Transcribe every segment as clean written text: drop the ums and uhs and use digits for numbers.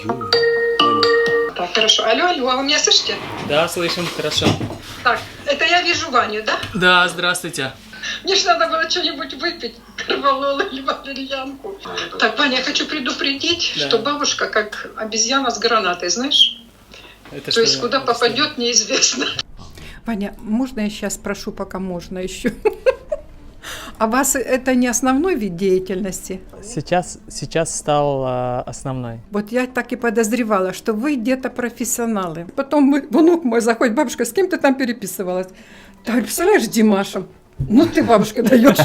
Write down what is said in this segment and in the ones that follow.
Ё-моё. Так, хорошо. Алло, алло, а вы меня слышите? Да, слышим, хорошо. Так, это я вижу Ваню, да? Да, здравствуйте. Мне же надо было что-нибудь выпить, корвалол или валерьянку. Так, Ваня, я хочу предупредить, Да. что бабушка как обезьяна с гранатой, знаешь? Это То есть куда объяснить? попадет, неизвестно. Ваня, можно я сейчас спрошу, пока можно еще? А вас это не основной вид деятельности? Сейчас стал основной. Вот я так и подозревала, что вы где-то профессионалы. Потом внук мой заходит, бабушка, с кем ты там переписывалась? Да, представляешь, с Димашем. Ну ты, бабушка, даешь.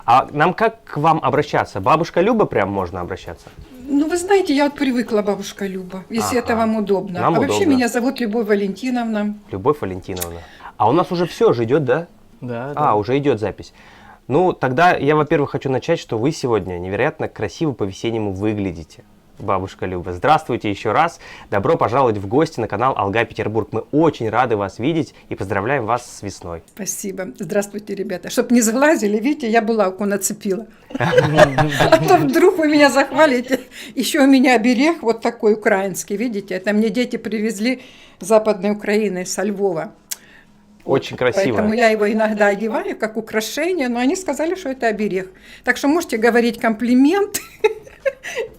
А нам как к вам обращаться? Бабушка Люба прям можно обращаться? Ну, вы знаете, я вот привыкла, бабушка Люба, если Ага. это вам удобно. Нам а вообще удобно. меня зовут Любовь Валентиновна. Любовь Валентиновна. А у нас уже все же идет, да? Да, А, уже идет запись. Ну, тогда я, во-первых, хочу начать, что вы сегодня невероятно красиво по-весеннему выглядите. Бабушка Люба. Здравствуйте еще раз. Добро пожаловать в гости на канал Алга Петербург. Мы очень рады вас видеть и поздравляем вас с весной. Спасибо. Здравствуйте, ребята. Чтоб не сглазили, видите, я булавку нацепила. А то вдруг вы меня захвалите. Еще у меня оберег вот такой украинский, видите? Это мне дети привезли с Западной Украины, со Львова. Очень красиво. Поэтому я его иногда одеваю как украшение, но они сказали, что это оберег. Так что можете говорить комплименты,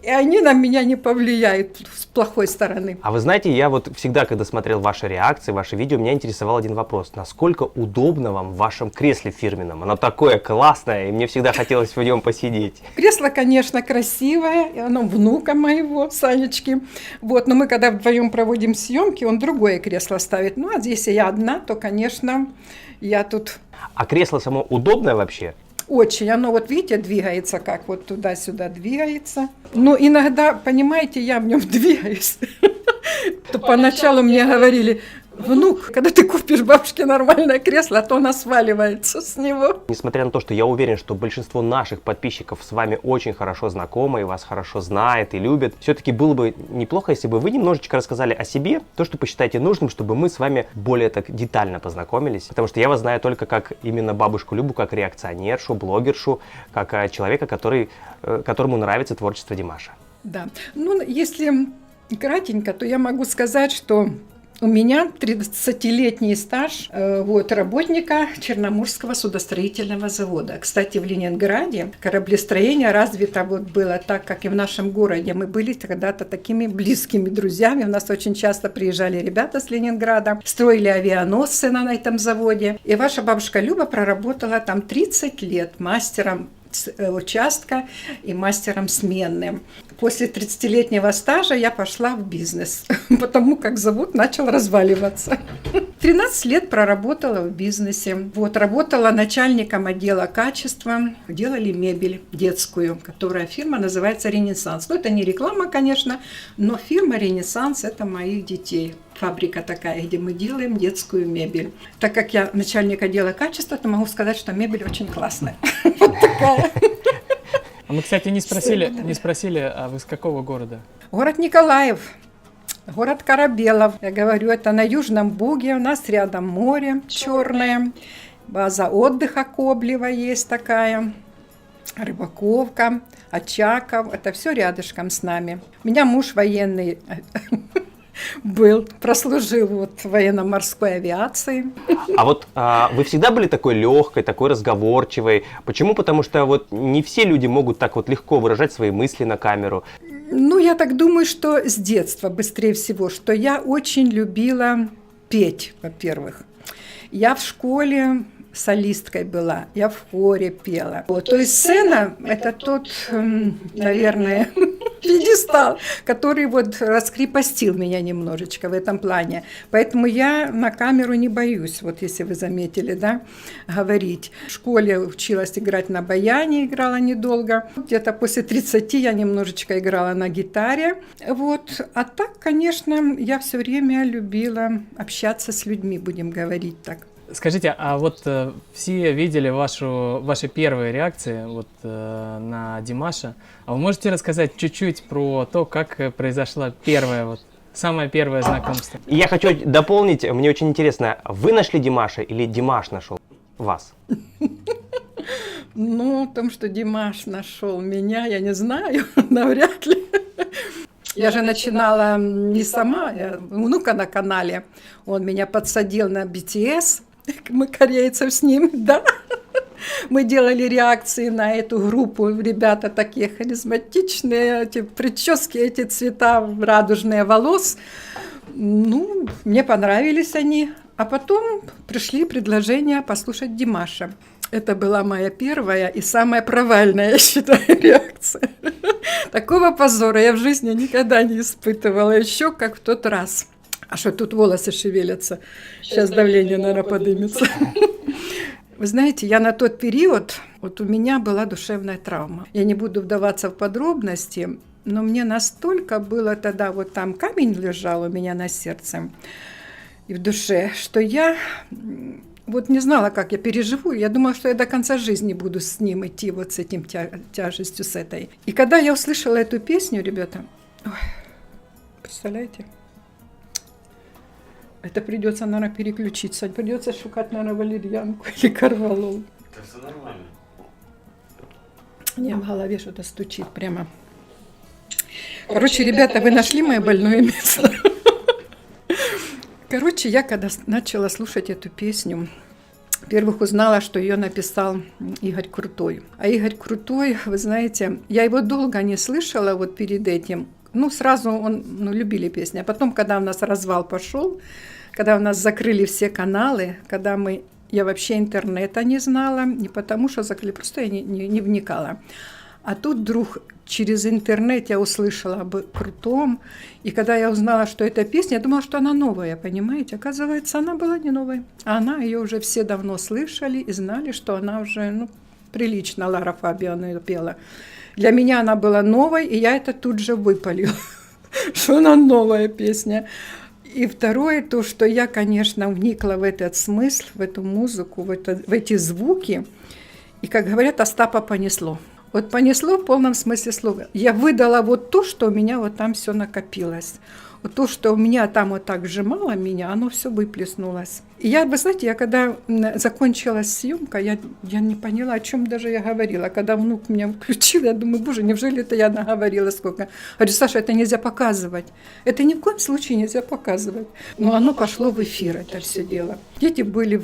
и они на меня не повлияют с плохой стороны. А вы знаете, я вот всегда, когда смотрел ваши реакции, ваши видео, меня интересовал один вопрос. Насколько удобно вам в вашем кресле фирменном? Оно такое классное, и мне всегда хотелось в нем посидеть. Кресло, конечно, красивое, и оно внука моего, Санечки. Вот, но мы когда вдвоем проводим съемки, он другое кресло ставит. Ну, а если я одна, то, конечно, я тут А кресло само удобное вообще? очень. Оно, вот видите, двигается, как вот туда-сюда двигается. Но иногда, понимаете, я в нем двигаюсь. То поначалу мне говорили: внук, когда ты купишь бабушке нормальное кресло, а то она сваливается с него. Несмотря на то, что я уверен, что большинство наших подписчиков с вами очень хорошо знакомы и вас хорошо знает и любит, все-таки было бы неплохо, если бы вы немножечко рассказали о себе, то, что посчитаете нужным, чтобы мы с вами более так детально познакомились. Потому что я вас знаю только как именно бабушку Любу, как реакционершу, блогершу, как человека, которому нравится творчество Димаша. Да. Ну, если кратенько, то я могу сказать, что у меня 30-летний стаж работника Черноморского судостроительного завода. Кстати, в Ленинграде кораблестроение развито было так, как и в нашем городе. Мы были когда-то такими близкими друзьями. У нас очень часто приезжали ребята с Ленинграда, строили авианосцы на этом заводе. И ваша бабушка Люба проработала там 30 лет мастером участка и мастером сменным. После 30-летнего стажа я пошла в бизнес, потому как завод начал разваливаться. 13 лет проработала в бизнесе. Вот, работала начальником отдела качества. Делали мебель детскую, которая фирма называется «Ренессанс». Ну, это не реклама, конечно, но фирма «Ренессанс» — это моих детей. Фабрика такая, где мы делаем детскую мебель. Так как я начальник отдела качества, то могу сказать, что мебель очень классная. Вот такая. А мы, кстати, не спросили, а вы с какого города? Город Николаев, город Корабелов. Я говорю, это на Южном Буге, у нас рядом море черное, база отдыха Коблева есть такая, Рыбаковка, Очаков, это все рядышком с нами. У меня муж военный прослужил вот в военно-морской авиации. А вот вы всегда были такой легкой, такой разговорчивой? Почему? Потому что вот не все люди могут так вот легко выражать свои мысли на камеру. Ну, я так думаю, что с детства, быстрее всего, что я очень любила петь, во-первых. Я в школе солисткой была, я в хоре пела. Вот. То есть сцена – это тот, наверное, пьедестал, который вот раскрепостил меня немножечко в этом плане. Поэтому я на камеру не боюсь, вот если вы заметили, да, говорить. В школе училась играть на баяне, играла недолго. Где-то после 30 я немножечко играла на гитаре. Вот. А так, конечно, я все время любила общаться с людьми, будем говорить так. Скажите, а вот все видели ваши первые реакции на Димаша. А вы можете рассказать чуть-чуть про то, как произошло самое первое знакомство? И я хочу дополнить, мне очень интересно, вы нашли Димаша или Димаш нашел вас? Ну, о том, что Димаш нашел меня, я не знаю, навряд ли. Я же начинала не сама, внука на канале. Он меня подсадил на BTS, мы корейцев с ним, да. Мы делали реакции на эту группу. Ребята такие харизматичные, эти прически, эти цвета радужные волос. Ну, мне понравились они. А потом пришли предложения послушать Димаша. Это была моя первая и самая провальная, я считаю, реакция. Такого позора я в жизни никогда не испытывала, еще как в тот раз. А что тут волосы шевелятся? Сейчас давление, наверное, поднимется. Вы знаете, я на тот период, вот у меня была душевная травма. Я не буду вдаваться в подробности, но мне настолько было тогда, вот там камень лежал у меня на сердце и в душе, что я вот не знала, как я переживу. Я думала, что я до конца жизни буду с ним идти, вот с этим тяжестью, с этой. И когда я услышала эту песню, ребята, ой, представляете? Это придется, наверное, переключиться. Придется шукать, наверное, валерьянку или корвалол. Это все нормально. Мне в голове что-то стучит прямо. Короче, ребята, вы нашли мое больное место? Короче, я когда начала слушать эту песню, во-первых, узнала, что ее написал Игорь Крутой. А Игорь Крутой, вы знаете, я его долго не слышала вот перед этим. Ну, сразу любили песни. А потом, когда у нас развал пошел, когда у нас закрыли все каналы, когда я вообще интернета не знала, не потому что закрыли, просто я не вникала. А тут вдруг через интернет я услышала об Крутом, и когда я узнала, что это песня, я думала, что она новая, понимаете? Оказывается, она была не новой. А она, ее уже все давно слышали и знали, что она уже, прилично Лара Фабиан ее пела. Для меня она была новой, и я это тут же выпалила, что она новая песня. И второе, то, что я, конечно, вникла в этот смысл, в эту музыку, в эти звуки, и, как говорят, Остапа понесло. Вот понесло в полном смысле слова. Я выдала вот то, что у меня вот там все накопилось. Вот то, что у меня там вот так сжимало меня, оно все выплеснулось. И я, вы знаете, я когда закончилась съемка, я не поняла, о чем даже я говорила. Когда внук меня включил, я думаю, боже, неужели это я наговорила сколько? Говорю, Саша, это нельзя показывать. Это ни в коем случае нельзя показывать. Но оно пошло в эфир, это все дело. Дети были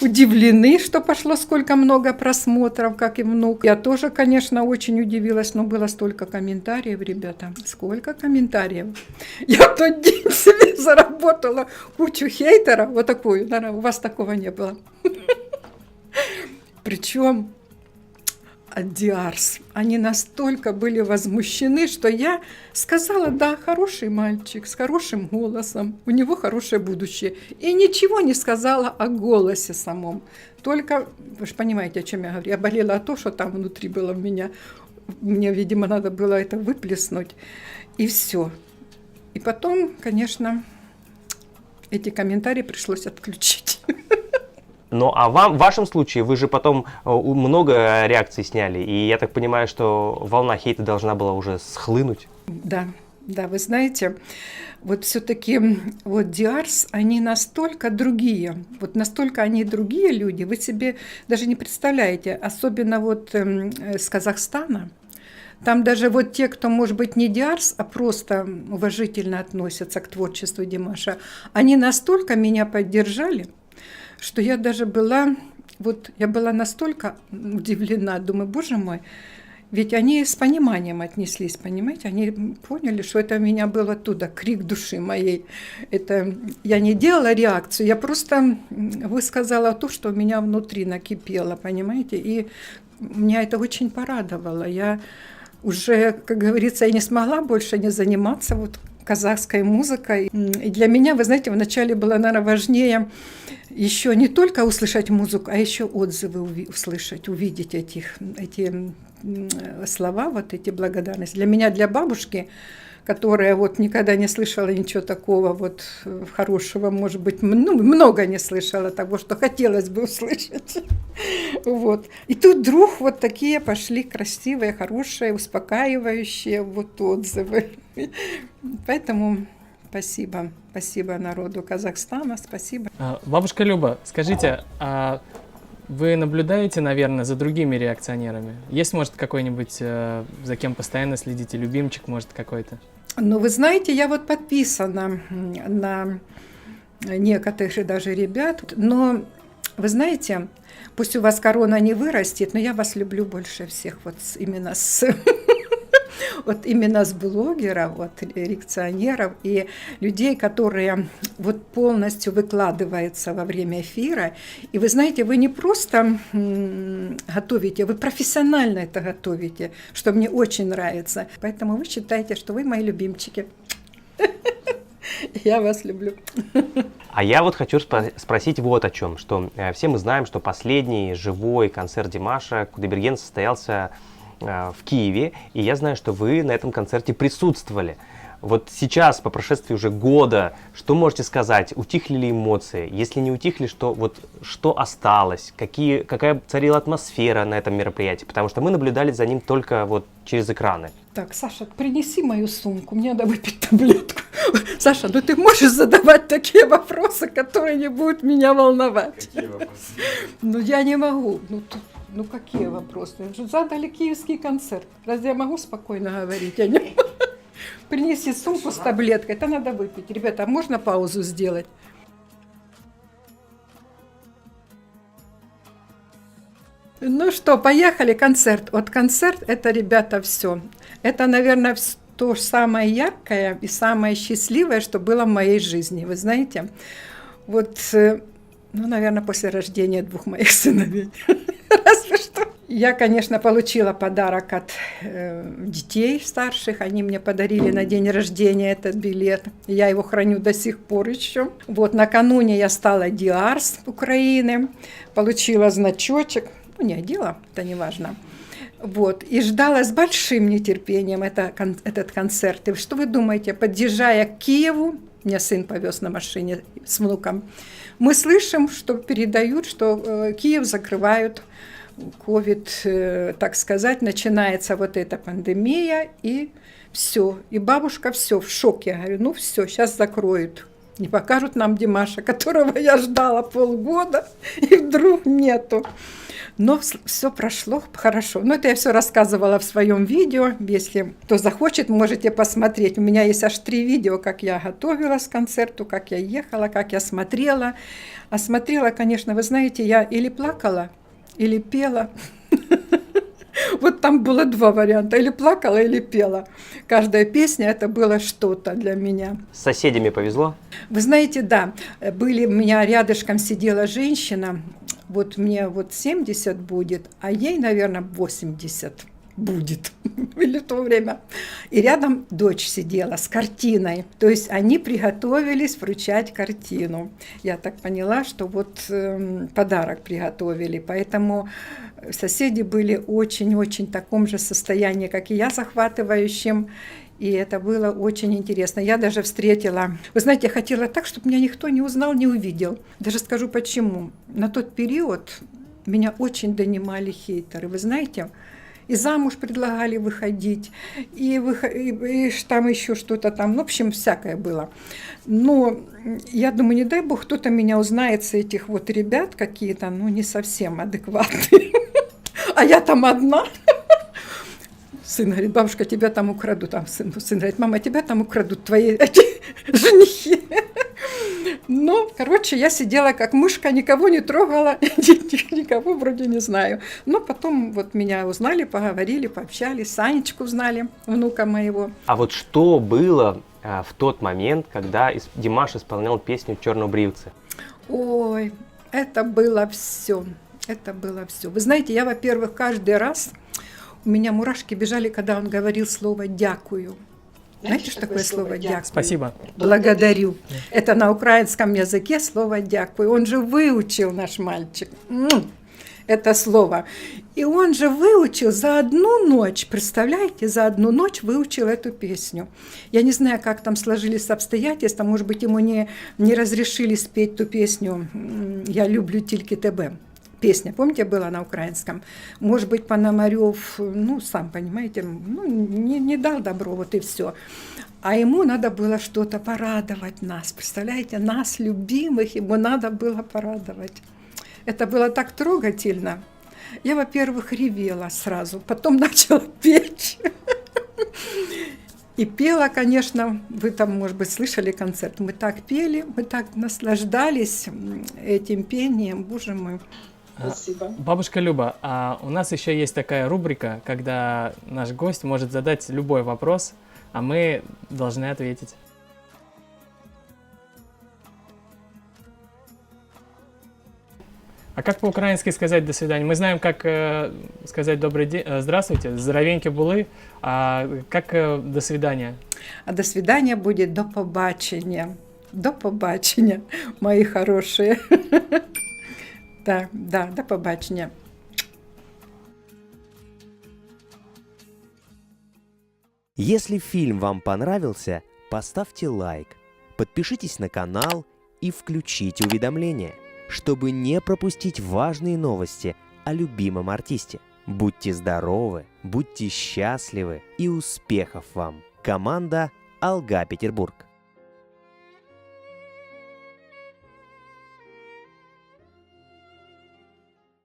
удивлены, что пошло сколько много просмотров, как и внук. Я тоже, конечно, очень удивилась, но было столько комментариев, ребята. Сколько комментариев. Я в тот день себе заработала кучу хейтеров, вот такую, наверное, у вас такого не было. Причем от Диарс. Они настолько были возмущены, что я сказала, да, хороший мальчик, с хорошим голосом, у него хорошее будущее. И ничего не сказала о голосе самом. Только, вы же понимаете, о чем я говорю, я болела о том, что там внутри было в меня. Мне, видимо, надо было это выплеснуть. И все. И потом, конечно, эти комментарии пришлось отключить. Ну, а в вашем случае, вы же потом много реакций сняли, и я так понимаю, что волна хейта должна была уже схлынуть. Да, вы знаете, вот все-таки вот Диарс, они настолько другие, вот настолько они другие люди, вы себе даже не представляете, особенно вот с Казахстана. Там даже вот те, кто, может быть, не Диарс, а просто уважительно относятся к творчеству Димаша, они настолько меня поддержали, что я даже была настолько удивлена, думаю, боже мой, ведь они с пониманием отнеслись, понимаете, они поняли, что это у меня был оттуда крик души моей. Это я не делала реакцию, я просто высказала то, что у меня внутри накипело, понимаете, и меня это очень порадовало. Я уже, как говорится, я не смогла больше не заниматься вот казахской музыкой. И для меня, вы знаете, вначале было, наверное, важнее еще не только услышать музыку, а еще отзывы услышать, увидеть эти слова, вот эти благодарности. Для меня, для бабушки, которая вот никогда не слышала ничего такого вот хорошего, может быть, много не слышала того, что хотелось бы услышать. Вот. И тут вдруг вот такие пошли красивые, хорошие, успокаивающие вот отзывы. Поэтому спасибо народу Казахстана, спасибо. Бабушка Люба, скажите, Вы наблюдаете, наверное, за другими реакционерами? Есть, может, какой-нибудь, за кем постоянно следите, любимчик, может, какой-то? Ну, вы знаете, я вот подписана на некоторых же даже ребят, но вы знаете, пусть у вас корона не вырастет, но я вас люблю больше всех вот именно с вот именно с блогеров, вот реакционеров и людей, которые вот полностью выкладываются во время эфира. И вы знаете, вы не просто готовите, вы профессионально это готовите, что мне очень нравится. Поэтому вы считаете, что вы мои любимчики. Я вас люблю. А я вот хочу спросить вот о чем, что все мы знаем, что последний живой концерт Димаша Кудайберген состоялся в Киеве, и я знаю, что вы на этом концерте присутствовали. Вот сейчас, по прошествии уже года, что можете сказать? Утихли ли эмоции? Если не утихли, что осталось? Какая царила атмосфера на этом мероприятии? Потому что мы наблюдали за ним только вот через экраны. Так, Саша, принеси мою сумку, мне надо выпить таблетку. Саша, ну ты можешь задавать такие вопросы, которые не будут меня волновать? Какие вопросы? Ну я не могу. Ну какие вопросы? Задали киевский концерт. Разве я могу спокойно говорить? Я не... Принеси сумку с таблеткой, это надо выпить. Ребята, а можно паузу сделать? Ну что, поехали, концерт. Вот концерт, это, ребята, все. Это, наверное, то самое яркое и самое счастливое, что было в моей жизни. Вы знаете, вот, ну, наверное, после рождения 2 моих сыновей. Разве что. Я, конечно, получила подарок от детей старших. Они мне подарили на день рождения этот билет. Я его храню до сих пор еще. Вот накануне я стала Диарс Украины. Получила значочек. Ну, не одела, это не важно. Вот. И ждала с большим нетерпением этот концерт. И что вы думаете, подъезжая к Киеву, меня сын повез на машине с внуком, мы слышим, что передают, что Киев закрывают, ковид, так сказать, начинается вот эта пандемия, и все. И бабушка все в шоке. Я говорю, ну все, сейчас закроют. Не покажут нам Димаша, которого я ждала полгода, и вдруг нету. Но все прошло хорошо. Но это я все рассказывала в своем видео. Если кто захочет, можете посмотреть. У меня есть аж 3 видео, как я готовилась к концерту, как я ехала, как я смотрела. А смотрела, конечно, вы знаете, я или плакала, или пела. Вот там было 2 варианта. Или плакала, или пела. Каждая песня это было что-то для меня. С соседями повезло? Вы знаете, да. У меня рядышком сидела женщина. Вот мне вот 70 будет, а ей, наверное, 80 будет или в то время. И рядом дочь сидела с картиной. То есть они приготовились вручать картину. Я так поняла, что вот подарок приготовили. Поэтому соседи были очень-очень в таком же состоянии, как и я, захватывающим. И это было очень интересно. Я даже встретила... Вы знаете, я хотела так, чтобы меня никто не узнал, не увидел. Даже скажу почему. На тот период меня очень донимали хейтеры. Вы знаете, и замуж предлагали выходить, и там еще что-то там. Ну, в общем, всякое было. Но я думаю, не дай бог, кто-то меня узнает с этих вот ребят какие-то, ну, не совсем адекватные. А я там одна. Сын говорит, бабушка, тебя там украдут. Там сын говорит, мама, тебя там украдут твои женихи. Ну, короче, я сидела как мышка, никого не трогала, никого вроде не знаю. Но потом вот меня узнали, поговорили, пообщались, Санечку узнали, внука моего. А вот что было в тот момент, когда Димаш исполнял песню «Чернобривцы»? Ой, это было все. Это было все. Вы знаете, я, во-первых, каждый раз... У меня мурашки бежали, когда он говорил слово «дякую». Знаете, что такое слово «дякую»? Спасибо. Благодарю. Это на украинском языке слово «дякую». Он же выучил, наш мальчик, это слово. И он же выучил за одну ночь, представляете, за одну ночь выучил эту песню. Я не знаю, как там сложились обстоятельства, может быть, ему не разрешили спеть ту песню «Я люблю тільки тебе». Песня, помните, была на украинском? Может быть, Пономарев, ну, сам понимаете, ну, не дал добро, вот и все. А ему надо было что-то порадовать нас. Представляете, нас, любимых, ему надо было порадовать. Это было так трогательно. Я, во-первых, ревела сразу, потом начала петь. И пела, конечно, вы там, может быть, слышали концерт. Мы так пели, мы так наслаждались этим пением, боже мой. Спасибо. Бабушка Люба, а у нас еще есть такая рубрика, когда наш гость может задать любой вопрос, а мы должны ответить. А как по-украински сказать «до свидания»? Мы знаем, как сказать «добрый день», «здравствуйте», «здоровеньки були», а как «до свидания»? А до свидания будет «до побачення». До побачення, мои хорошие. Да, до побачення. Если фильм вам понравился, поставьте лайк, подпишитесь на канал и включите уведомления, чтобы не пропустить важные новости о любимом артисте. Будьте здоровы, будьте счастливы и успехов вам! Команда «Алга Петербург».